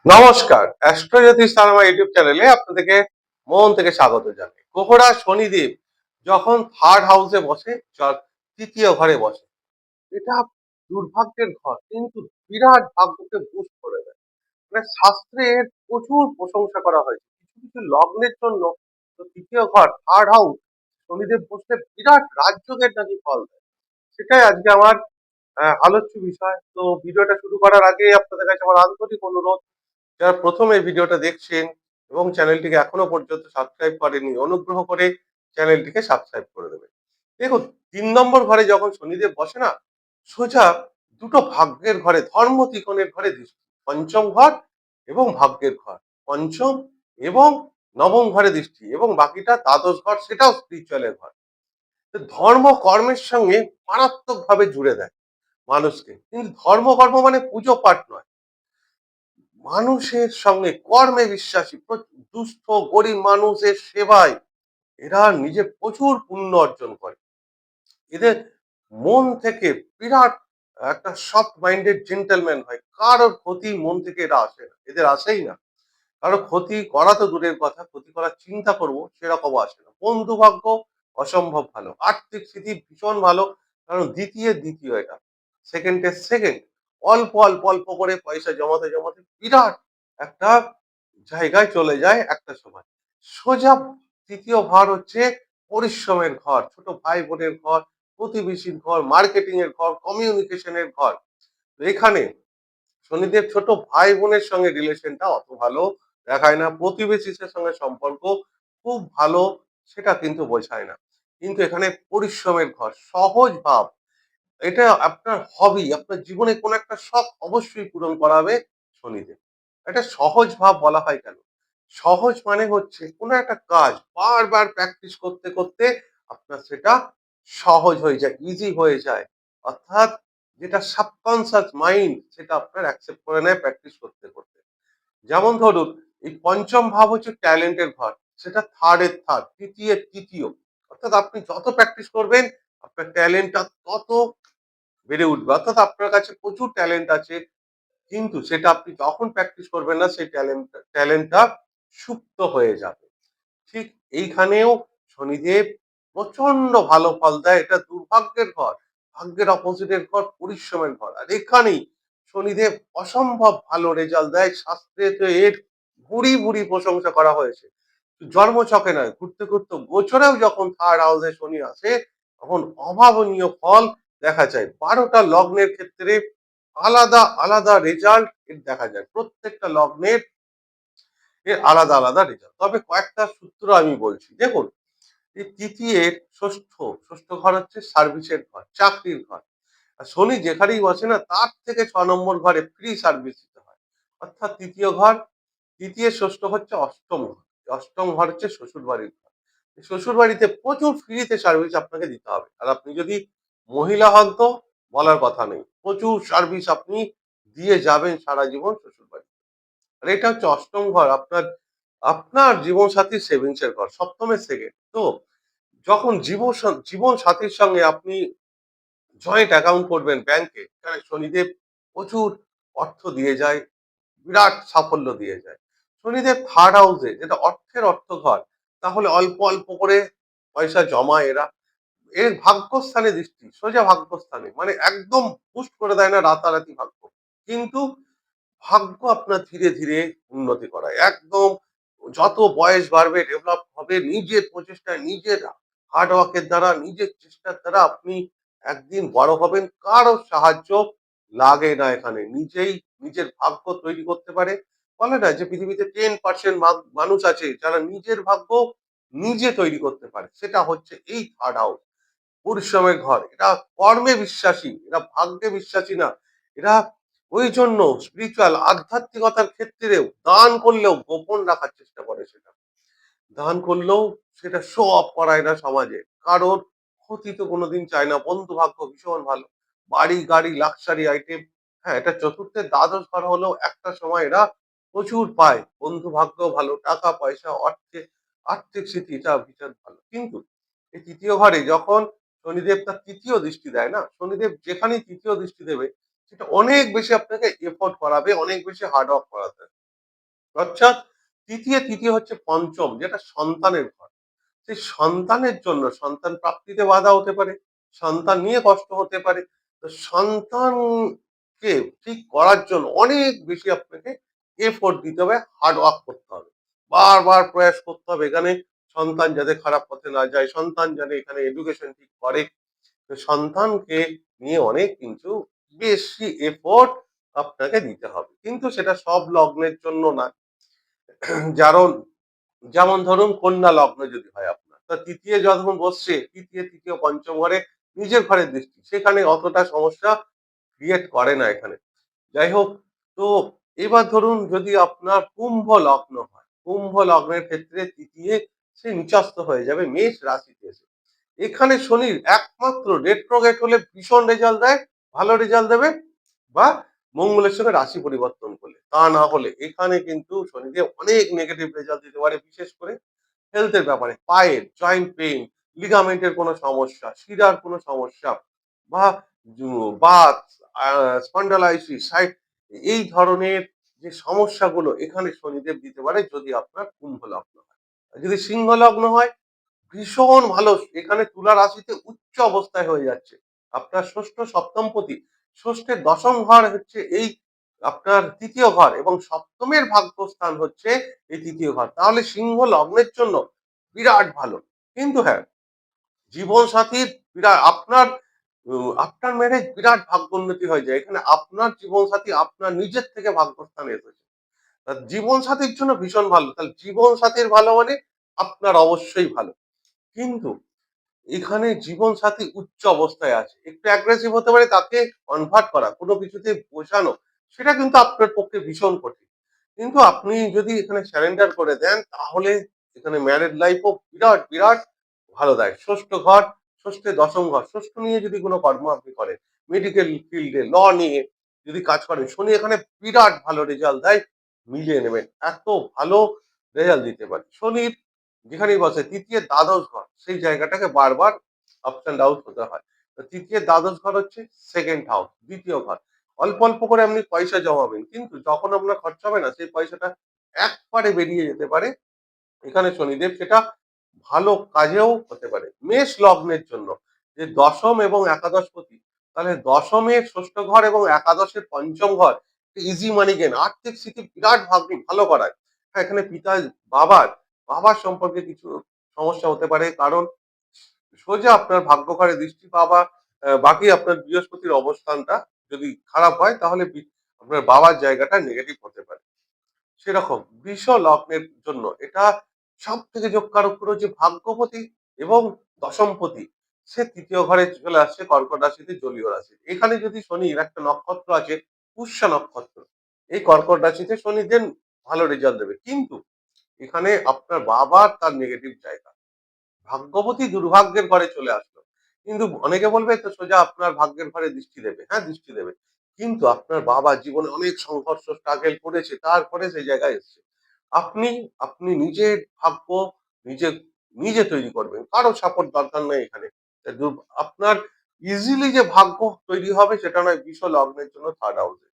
নমস্কার, অ্যাস্ট্রোজ্যোতিষ সারমা ইউটিউব চ্যানেলে আপনাদেরকে মন থেকে স্বাগত জানাই। কোহড়া শনিদেব যখন থার্ড হাউসে বসে, তৃতীয় ঘরে বসে, এটা দুর্ভাগ্যের ঘর, কিন্তু বিরাট ভাগ্যকে বুস্ট করে দেয়। মানে শাস্ত্রের প্রচুর প্রশংসা করা হয়েছে কিছু কিছু লগ্নের জন্য। তো তৃতীয় ঘর থার্ড হাউস শনিদেব বসলে বিরাট রাজযোগের নাকি ফল দেয়। সেটাই আজকে আমার আলোচ্য বিষয়। তো ভিডিওটা শুরু করার আগে আপনাদের কাছে আমার আন্তরিক অনুরোধ, যারা প্রথম এই ভিডিওটা দেখছেন এবং চ্যানেলটিকে এখনো পর্যন্ত সাবস্ক্রাইব করেনি, অনুগ্রহ করে চ্যানেলটিকে সাবস্ক্রাইব করে দেবেন। দেখুন, ৩ নম্বর ঘরে যখন শনিদেব বসে না, সোজা দুটো ভাগ্যের ঘরে, ধর্ম ত্রিকোণের ঘরে দৃষ্টি। পঞ্চম ঘর এবং ভাগ্যের ঘর, পঞ্চম এবং নবম ঘরে দৃষ্টি, এবং বাকিটা দ্বাদশ ঘর, সেটাও স্পিরিচুয়ালের ঘর। তো ধর্ম কর্মের সঙ্গে মারাত্মক ভাবে জুড়ে দেয় মানুষকে। কিন্তু ধর্মকর্ম মানে পুজো পাঠ নয়, মানুষের সঙ্গে কর্মে বিশ্বাসী, দুস্থ গরিব মানুষের সেবায় এরা নিজে প্রচুর পুণ্য অর্জন করে। এদের মন থেকে বিরাট একটা সফট মাইন্ডেড জেন্টেলম্যান হয়, কারোর ক্ষতি মন থেকে এরা আসে না, এদের আসেই না। কারো ক্ষতি করা তো দূরের কথা, ক্ষতি করার চিন্তা করব সেরকম আসে না। বন্ধু ভাগ্য অসম্ভব ভালো, আর্থিক স্থিতি ভীষণ ভালো, কারণ দ্বিতীয় এটা, সেকেন্ডের সেকেন্ড, অল্প অল্প অল্প করে পয়সা জমাতে জমাতে বিরাট একটা জায়গায় চলে যায় একটা সময়। সোজা তৃতীয় ঘর হচ্ছে পরিশ্রমের ঘর, ছোট ভাই বোনের ঘর, প্রতিবেশীর ঘর, মার্কেটিং এর ঘর, কমিউনিকেশনের ঘর। তো এখানে শনিদেব ছোট ভাই বোনের সঙ্গে রিলেশনটা অত ভালো দেখায় না, প্রতিবেশীদের সঙ্গে সম্পর্ক খুব ভালো সেটা কিন্তু বোঝায় না। কিন্তু এখানে পরিশ্রমের ঘর, সহজ ভাব, এটা আপনার হবি, আপনার জীবনে কোনো একটা শখ অবশ্যই পূরণ করাবে শনিদেব। এটা সহজ ভাব বলা হয় কেন? সহজ মানে হচ্ছে কোনো একটা কাজ বারবার প্র্যাকটিস করতে করতে আপনার সেটা সহজ হয়ে যায়, ইজি হয়ে যায়। অর্থাৎ যেটা সাবকনসিয়াস মাইন্ড সেটা আপনার অ্যাকসেপ্ট করে নেয় প্র্যাকটিস করতে করতে। যেমন ধরুন, এই পঞ্চম ভাব হচ্ছে ট্যালেন্টের ঘর, সেটা থার্ড, তৃতীয়। অর্থাৎ আপনি যত প্র্যাকটিস করবেন আপনার ট্যালেন্টটা তত বেড়ে উঠবে। অর্থাৎ আপনার কাছে প্রচুর ট্যালেন্ট আছে, কিন্তু সেটা আপনি যখন প্র্যাকটিস করবেন না সেই ট্যালেন্টটা সুপ্ত হয়ে যাবে। ঠিক এইখানেও শনিদেব প্রচন্ড ভালো ফল দেয়। এটা দুর্ভাগ্যের ঘর, ভাগ্যের অপোজিটের ঘর, পরিশ্রমের ঘর। আর এখানেই শনিদেব অসম্ভব ভালো রেজাল্ট দেয়। শাস্ত্রে তো এর ভুরি ভুরি প্রশংসা করা হয়েছে। জন্মছকে নয়, ঘুরতে ঘুরতে গোচরেও যখন থার্ড হাউসে শনি আসে, তখন অভাবনীয় ফল দেখা যায়। ১২টা লগ্নের ক্ষেত্রে আলাদা আলাদা রেজাল্ট এর দেখা যায়। প্রত্যেকটা লগ্নের এর আলাদা আলাদা রেজাল্ট। তবে কয়েকটা সূত্র আমি বলছি। দেখুন, এই তৃতীয়ের ষষ্ঠ ঘর হচ্ছে সার্ভিসের ঘর, চাকরির ঘর। আর শনি যেখানেই বসে না, তার থেকে ৬ নম্বর ঘরে ফ্রি সার্ভিস দিতে হয়। অর্থাৎ তৃতীয় ঘর, তৃতীয়ের ষষ্ঠ হচ্ছে অষ্টম ঘর। অষ্টম ঘর হচ্ছে শ্বশুর বাড়ির ঘর। শ্বশুর বাড়িতে প্রচুর ফ্রিতে সার্ভিস আপনাকে দিতে হবে। আর আপনি যদি মহিলা হন তো বলার কথা নেই, প্রচুর সার্ভিস আপনি দিয়ে যাবেন সারা জীবন শ্বশুর বাড়ি। আর এটা হচ্ছে অষ্টম ঘর, আপনার আপনার জীবন সাথীর সেভিংস এর ঘর, সপ্তমের সেকেন্ড। তো যখন জীবন সাথীর সঙ্গে আপনি জয়েন্ট অ্যাকাউন্ট করবেন ব্যাংকে, এখানে শনিদেব প্রচুর অর্থ দিয়ে যায়, বিরাট সাফল্য দিয়ে যায়। শনিদেব থার্ড হাউসে, যেটা অর্থের অর্থ ঘর, তাহলে অল্প অল্প করে পয়সা জমায় এরা। এর ভাগ্যস্থানে দৃষ্টি, সোজা ভাগ্যস্থানে, মানে একদম পুস্ট করে দেয় না রাতারাতি ভাগ্য, কিন্তু ভাগ্য আপনার ধীরে ধীরে উন্নতি করায়। একদম যত বয়স বাড়বে ডেভেলপ হবে, নিজের প্রচেষ্টায়, নিজের হার্ডওয়ার্কের দ্বারা, নিজের চেষ্টার দ্বারা আপনি একদিন বড় হবেন। কারো সাহায্য লাগে না এখানে, নিজেই নিজের ভাগ্য তৈরি করতে পারে। বলে না যে পৃথিবীতে 10% মানুষ আছে যারা নিজের ভাগ্য নিজে তৈরি করতে পারে, সেটা হচ্ছে এই থার্ড হাউস, পরিশ্রমের ঘর। এরা কর্মে বিশ্বাসী, এরা ভাগ্যে বিশ্বাসী না। এরা ওই জন্য স্পিরিচুয়াল আধ্যাত্মিকতার ক্ষেত্রেও দান করলেও গোপন রাখার চেষ্টা করে সেটা। দান করলেও সেটা শো অফ করায় না সমাজে। কারোর ক্ষতি তো কোনোদিন চায় না। বন্ধু ভাগ্য ভীষণ ভালো। বাড়ি, গাড়ি, লাক্সারি আইটেম। হ্যাঁ, এটা চতুর্থের দ্বাদশ ঘর হলেও একটা সময় এরা প্রচুর পায়। বন্ধু ভাগ্য ভালো, টাকা পয়সা, আর্থিক স্থিতি এটা ভীষণ ভালো। কিন্তু এই তৃতীয় ঘরে যখন শনিদেব তার তৃতীয় দৃষ্টি দেয় না, শনিদেব যেখানেই তৃতীয় দৃষ্টি দেবে সেটা অনেক বেশি আপনাকে এফোর্ট করাবে, অনেক বেশি হার্ড ওয়ার্ক করাতে হবে। অর্থাৎ তৃতীয় হচ্ছে পঞ্চম, যেটা সন্তানের ঘর। সেই সন্তানের জন্য সন্তান প্রাপ্তিতে বাধা হতে পারে, সন্তান নিয়ে কষ্ট হতে পারে। তো সন্তানকে ঠিক করার জন্য অনেক বেশি আপনাকে এফোর্ট দিতে হবে, হার্ড ওয়ার্ক করতে হবে। বারবার প্রয়াস করতে হবে এখানে সন্তান যাতে খারাপ পথে না যায়, সন্তান যাতে এখানে এডুকেশন ঠিক করে। তো সন্তানকে নিয়ে অনেক কিন্তু বেশি এফোর্ট আপনাকে দিতে হবে। কিন্তু সেটা সব লগ্নের জন্য না। কারণ যেমন ধরুন কন্যা লগ্ন যদি হয় আপনার, তা তৃতীয় যখন বসছে, তৃতীয় পঞ্চম ঘরে নিজের ঘরের দৃষ্টি, সেখানে অতটা সমস্যা ক্রিয়েট করে না এখানে। যাই হোক, তো এবার ধরুন যদি আপনার কুম্ভ লগ্ন হয়, কুম্ভ লগ্নের ক্ষেত্রে তৃতীয় সে নিচস্থ হয়ে যাবে মেষ রাশিতে এসে। এখানে শনির একমাত্র রেট্রোগেট হলে ভীষণ রেজাল্ট দেয়, ভালো রেজাল্ট দেবে, বা মঙ্গলের সঙ্গে রাশি পরিবর্তন করলে। তা না হলে এখানে কিন্তু শনিদেব অনেক নেগেটিভ রেজাল্ট দিতে পারে, বিশেষ করে হেলথ এর ব্যাপারে। পায়ের জয়েন্ট পেইন, লিগামেন্টের কোনো সমস্যা, শিরার কোনো সমস্যা, বা বাত, স্পন্ডালাইসিস, এই ধরনের যে সমস্যাগুলো এখানে শনিদেব দিতে পারে যদি আপনার কুম্ভ লগ্ন হয়। আর যদি সিংহ লগ্ন হয়, ভীষণ ভালো, এখানে তুলা রাশিতে উচ্চ অবস্থায় হয়ে যাচ্ছে। আপনার ষষ্ঠ সপ্তমপতি, ষষ্ঠের দশম ঘর হচ্ছে এই আপনার তৃতীয় ঘর, এবং সপ্তমের ভাগ্যস্থান হচ্ছে এই তৃতীয় ঘর। তাহলে সিংহ লগ্নের জন্য বিরাট ভালো। কিন্তু হ্যাঁ, জীবন সাথীর বিরাট আপনার আপনার ম্যারেজ বিরাট ভাগ্যোন্নতি হয়ে যায়। এখানে আপনার জীবন সাথী আপনার নিজের থেকে ভাগ্যস্থানে এসেছে। জীবন সাথীর জন্য ভীষণ ভালো। তাহলে জীবন সাথীর ভালো মানে আপনার অবশ্যই ভালো। কিন্তু এখানে জীবনসাথী উচ্চ অবস্থায় আছে। একটু অ্যাগ্রেসিভ হতে পারে, তাকে কনভার্ট করা, কোনো কিছুতে বোঝানো, সেটা কিন্তু আপনার পক্ষে ভীষণ কঠিন। কিন্তু আপনি যদি এখানে সারেন্ডার করে দেন, তাহলে এখানে ম্যারেড লাইফও বিরাট ভালো দেয়। ষষ্ঠ ঘর, ষষ্ঠে দশম ঘর, ষষ্ঠ নিয়ে যদি কোনো কর্ম আপনি করেন, মেডিকেল ফিল্ডে, ল নিয়ে যদি কাজ করেন, শনি এখানে বিরাট ভালো রেজাল্ট দেয়, মিলিয়ে নেবেন। এত ভালো রেজাল্ট দিতে পারে। শনির যেখানেই বসে তৃতীয় দ্বাদশ ঘর, সেই জায়গাটাকে বারবার আপস এন্ড ডাউন হতে হয়। তো তৃতীয় দ্বাদশ ঘর হচ্ছে সেকেন্ড হাউস, দ্বিতীয় ঘর। অল্প অল্প করে আপনি পয়সা জমাবেন, কিন্তু যখন আপনার খরচা হবে না, সেই পয়সাটা একবারে বেরিয়ে যেতে পারে এখানে শনিদেব, সেটা ভালো কাজেও হতে পারে। মেষ লগ্নের জন্য যে দশম এবং একাদশপতি, তাহলে দশমের ষষ্ঠ ঘর এবং একাদশের পঞ্চম ঘর ইজি মানি গেন, আর্থিক স্থিতি বিরাট ভালো করায়। হ্যাঁ, এখানে বাবার সম্পর্কে কিছু সমস্যা হতে পারে, কারণ সোজা আপনার ভাগ্য ঘরে দৃষ্টি পাওয়া, বাকি আপনার বৃহস্পতির অবস্থানটা যদি খারাপ হয়, তাহলে আপনার বাবার জায়গাটা নেগেটিভ হতে পারে। সেরকম বৃষ লগ্নের জন্য এটা সব থেকে যোগকারক হলো যে ভাগ্যপতি এবং দশমপতি, সে তৃতীয় ঘরে চলে আসছে কর্কট রাশিতে, জলীয় রাশি। এখানে যদি শনির একটা নক্ষত্র আছে, পুষ্যা নক্ষত্র, এই কর্কট রাশিতে শনি দেন ভালো রেজাল্ট দেবে। কিন্তু এখানে আপনার বাবার তার নেগেটিভ জায়গা, ভাগ্যবতী দুর্ভাগ্যের ঘরে চলে আসলো। কিন্তু অনেকে বলবে তো সোজা আপনার ভাগ্যের ঘরে দৃষ্টি দেবে। হ্যাঁ, দৃষ্টি দেবে। কিন্তু আপনার বাবা জীবনে অনেক সংঘর্ষ স্ট্রাগল করেছে, তারপরে সেই জায়গায় এসছে। আপনি আপনি নিজের ভাগ্য নিজে নিজে তৈরি করবেন। কারো সাপোর্ট দরকার নাই এখানে। আপনার ইজিলি যে ভাগ্য তৈরি হবে সেটা নয়, বৃষ লগ্নের জন্য থার্ড হাউসে।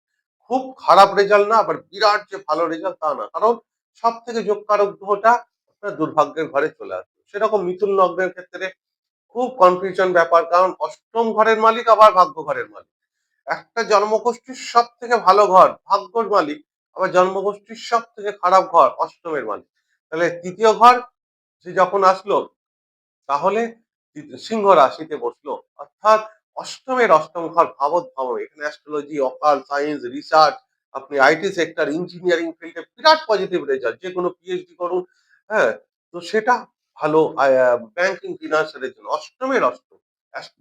খুব খারাপ রেজাল্ট না, আবার বিরাট যে ভালো রেজাল্ট তা না। কারণ সব থেকে যোগকারক গ্রহটা আপনার দুর্ভাগ্যের ঘরে চলে আসবে। সেরকম মিথুন লগ্নের ক্ষেত্রে খুব কনফিউশন ব্যাপার, কারণ অষ্টম ঘরের মালিক আবার ভাগ্য ঘরের মালিক। একটা জন্মগোষ্ঠীর সব থেকে ভালো ঘর ভাগ্যর মালিক, আবার জন্মগোষ্ঠীর সব থেকে খারাপ ঘর অষ্টমের মালিক। তাহলে তৃতীয় ঘর সে যখন আসলো, তাহলে সিংহ রাশিতে বসলো, অর্থাৎ অষ্টমের অষ্টম ঘর ভাবত এখানে অ্যাস্ট্রোলজি, অকাল সায়েন্স, রিসার্চ, আপনি আইটি সেক্টর, ইঞ্জিনিয়ারিং ফিল্ডে বিরাট পজিটিভ রেজাল্ট, যে কোনো পিএইচডি করুন। হ্যাঁ, তো সেটা ভালো। ব্যাংকিং ফিনান্সিয়ালের জন্য অষ্টমের অষ্টম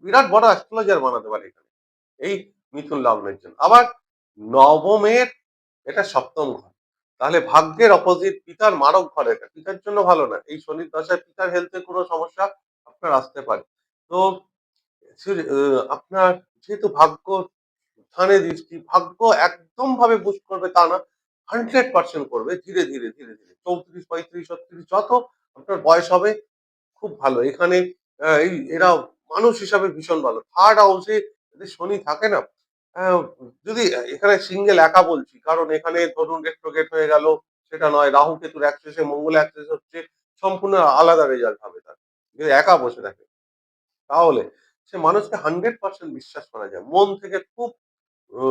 বিরাট বড় অ্যাস্ট্রোলজার বানাতে পারে এখানে, এই মিথুন লগ্নের জন্য। আবার নবমের এটা সপ্তম ঘর, তাহলে ভাগ্যের অপোজিট, পিতার মারক ঘর, এটা পিতার জন্য ভালো না। এই শনির দশায় পিতার হেলথে কোনো সমস্যা আপনার আসতে পারে। তো আপনার যেহেতু ভাগ্য স্থানে দৃষ্টি, ভাগ্য একদম ভাবে বুস্ট করবে তা না, 100% করবে, ধীরে ধীরে 34, 35, 36 যত আপনার বয়স হবে খুব ভালো। এখানে এই এরা মানুষ হিসাবে ভীষণ ভালো। থার্ড হাউসে যদি শনি থাকে না, আহ, যদি এখানে সিঙ্গেল একা বলছি, কারণ এখানে ধরুন রেট্রোগেট হয়ে গেল, সেটা নয়। রাহু কেতুর অ্যাক্সেসে মঙ্গল অ্যাক্সেস হচ্ছে, সম্পূর্ণ আলাদা রেজাল্ট হবে তার। যদি একা বসে থাকে। তাহলে সে মানুষকে 100% বিশ্বাস করা যায়। মন থেকে খুব ও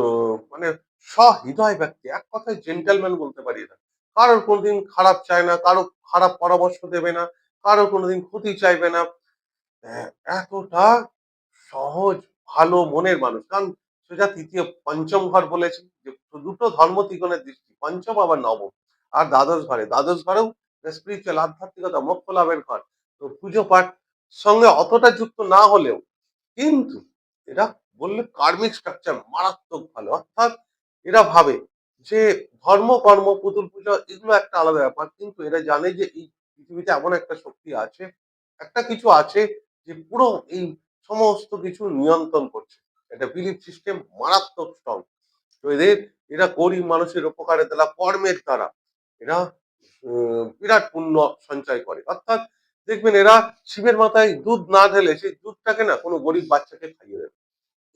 মানে সহৃদয় ব্যক্তি। এক কথায় জেন্টলম্যান বলতে পারি এরা। কারোর কোনদিন খারাপ চায় না, কারো খারাপ পরামর্শ দেবে না, কারো কোনদিন ক্ষতি চাইবে না। অ্যা এতটা সহজ, ভালো মনের মানুষ। কারণ সোজা তৃতীয় পঞ্চম ঘর বলেছি যে দুটো ধর্ম ত্রিকোণের দৃষ্টি। পঞ্চম আবার নবম। আর দ্বাদশ ঘরে। দ্বাদশ ঘরেও স্পিরিচুয়াল আধ্যাত্মিকতা মোক্ষ লাভের ঘর। তো পুজো পাঠ সঙ্গে অতটা যুক্ত না হলেও কিন্তু এরা বললে কার্মিক স্ট্রাকচার মারাত্মক ভালো। অর্থাৎ এরা ভাবে যে ধর্ম, কর্ম, পুতুল পূজা এগুলো একটা আলাদা ব্যাপার। কিন্তু এরা জানে যে এই পৃথিবীতে এমন একটা শক্তি আছে, একটা কিছু আছে যে পুরো এই সমস্ত কিছু নিয়ন্ত্রণ করছে। একটা বিলিফ সিস্টেম মারাত্মক স্ট্রং। তো এরা গরিব মানুষের উপকারে দ্বারা কর্মের দ্বারা এরা বিরাট পুণ্য সঞ্চয় করে। অর্থাৎ দেখবেন এরা শিবের মাথায় দুধ না ঢেলে সেই দুধটাকে না কোনো গরিব বাচ্চাকে খাইয়ে দেবে।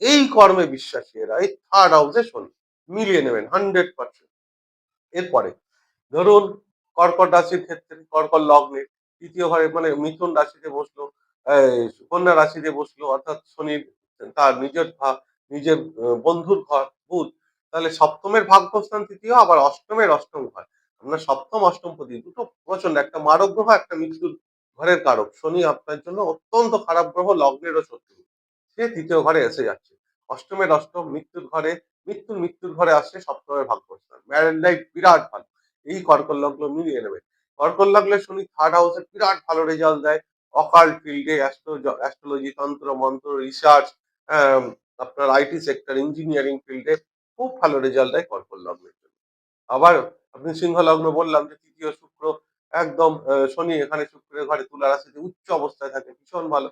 এই কর্মে বিশ্বাসী এরা। এই থার্ড হাউসে শনি। মিলিয়ে নেবেন 100%। এরপরে ধরুন কর্কট রাশির ক্ষেত্রে কর্কট লগ্নে তৃতীয় ঘরে মানে মিথুন রাশিতে বসলো, কন্যা রাশিতে বসলো অর্থাৎ শনির তার নিজের বন্ধুর ঘর বুধ। তাহলে সপ্তমের ভাগ্যস্থান তৃতীয়, আবার অষ্টমের অষ্টম ঘর। আপনার সপ্তম অষ্টম পতি দুটো প্রচন্ড, একটা মারক গ্রহ, একটা মৃত্যুর ঘরের কারক। শনি আপনার জন্য অত্যন্ত খারাপ গ্রহ, লগ্নেরও শত্রু। সে তৃতীয় ঘরে এসে যাচ্ছে। অষ্টমের অষ্টম মৃত্যুর ঘরে আসছে সপ্তমের ভাগ্যস্থান। ম্যারেজ লাইফ বিরাট ভালো। এই কর্কট লগ্ন মিলিয়ে নেবে। কর্কট লগ্নে শনি থার্ড হাউসে বিরাট ভালো রেজাল্ট দেয়। অকাল্ট ফিল্ডে অ্যাস্ট্রোলজি, তন্ত্র, মন্ত্র, রিসার্চ, আম আপনার আইটি সেক্টর, ইঞ্জিনিয়ারিং ফিল্ডে খুব ভালো রেজাল্ট দেয় কর্কট লগ্নের জন্য। আবার আপনি সিংহ লগ্ন বললাম যে তৃতীয় শুক্র একদম শনি এখানে শুক্রের ঘরে তুলা রাশিতে উচ্চ অবস্থায় থাকে, ভীষণ ভালো।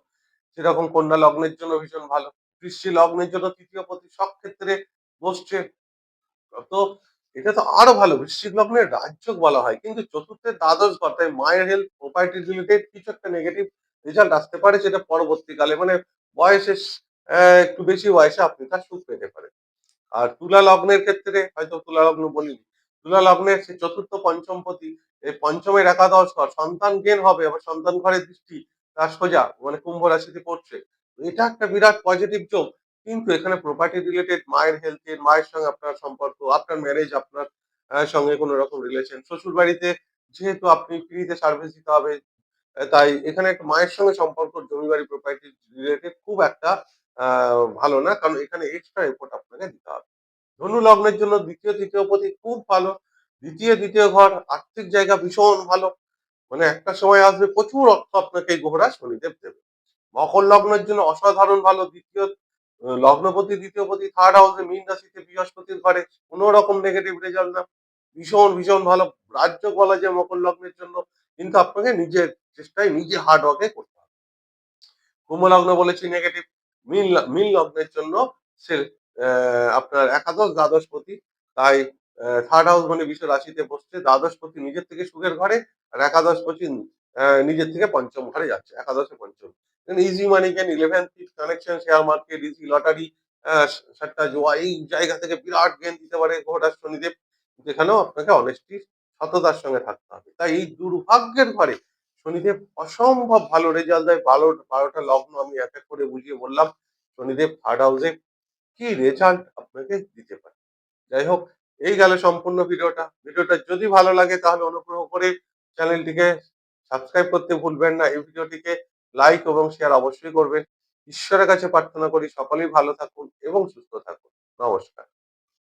সেরকম কন্যা লগ্নের জন্য ভীষণ ভালো। বৃশ্চিক লগ্নের জন্য তৃতীয় পতি সব ক্ষেত্রে বসছে। তো এটা তো আরো ভালো। বৃশ্চিক লগ্নের রাজযোগ বলা হয়। কিন্তু চতুর্থের দ্বাদশ ঘর, তাই মায়ের হেলথ, প্রপার্টি রিলেটেড কিছু একটা নেগেটিভ রেজাল্ট আসতে পারে, যেটা পরবর্তীকালে মানে বয়সে একটু বেশি বয়সে আপনি তার সুখ পেতে পারেন। আর তুলা লগ্নের ক্ষেত্রে হয়তো তুলা লগ্ন বলিনি। তুলা লগ্নের সে চতুর্থ পঞ্চম পতি, এই পঞ্চমের একাদশ ঘর, সন্তান গেন হবে, আবার সন্তান ঘরের দৃষ্টি তার সোজা মানে কুম্ভ রাশিতে পড়ছে। এটা একটা বিরাট পজিটিভ যোগ। কিন্তু এখানে প্রপার্টি রিলেটেড মায়ের হেলথ এর, মায়ের সঙ্গে আপনার সম্পর্ক, আপনার ম্যারেজ, আপনার সঙ্গে কোনো রকম রিলেশন, শ্বশুর বাড়িতে যেহেতু আপনি ফ্রিতে সার্ভিস দিতে হবে, তাই এখানে একটা মায়ের সঙ্গে সম্পর্ক, জমি বাড়ি প্রপার্টি রিলেটেড খুব একটা ভালো না। কারণ এখানে এক্সট্রা এফোর্ট আপনাকে দিতে হবে। ধনু লগ্নের জন্য দ্বিতীয় তৃতীয় পতি খুব ভালো। দ্বিতীয় ঘর আর্থিক জায়গা ভীষণ ভালো। মানে একটা সময় আসবে প্রচুর অর্থ আপনাকে এই গ্রহরা শনিদেব দেবে। মকর লগ্নের জন্য অসাধারণ ভালো। লগ্নপতি দ্বিতীয়পতি থার্ড হাউসে মীন রাশিতে বৃহস্পতির ঘরে, কোনো রকম নেগেটিভ রেজাল্ট না। ভীষণ ভালো রাজ্য বলা যায় মকর লগ্নের জন্য। কিন্তু আপনাকে নিজের চেষ্টায় নিজে হার্ড ওয়ার্কে করতে হবে। কুম্ভ লগ্ন বলেছি নেগেটিভ। মীন লগ্নের জন্য সে আপনার একাদশ দ্বাদশ পতি। তাই থার্ড হাউস মানে বিশ্ব রাশিতে বসছে। দ্বাদশ পতি নিজের থেকে সুখের ঘরে, আর একাদশ পতি নিজের থেকে পঞ্চম ঘরে যাচ্ছে। একাদশে পঞ্চম। Easy money gain, 11th connection, share market, easy lottery, সাট্টা জুয়া, এই জায়গা থেকে বিরাট গেইন দিতে পারে গ্রহটা শনিদেব। যেখানেও আপনাকে অনেস্টি, সততার সঙ্গে থাকতে হবে। তাই এই দুর্ভাগ্যের ঘরে শনিদেব অসম্ভব ভালো রেজাল্ট দেয়। ১২টা লগ্ন আমি এক এক করে বুঝিয়ে বললাম। শনিদেব থার্ড হাউসে কি রেজাল্ট আপনাকে দিতে পারে। যাই হোক, এই গেল সম্পূর্ণ ভিডিওটা। ভিডিওটা যদি ভালো লাগে তাহলে অনুগ্রহ করে চ্যানেলটিকে সাবস্ক্রাইব করতে ভুলবেন না। এই ভিডিওটিকে লাইক এবং শেয়ার অবশ্যই করবেন। ঈশ্বরের কাছে প্রার্থনা করি সকলেই ভালো থাকুন এবং সুস্থ থাকুন। নমস্কার।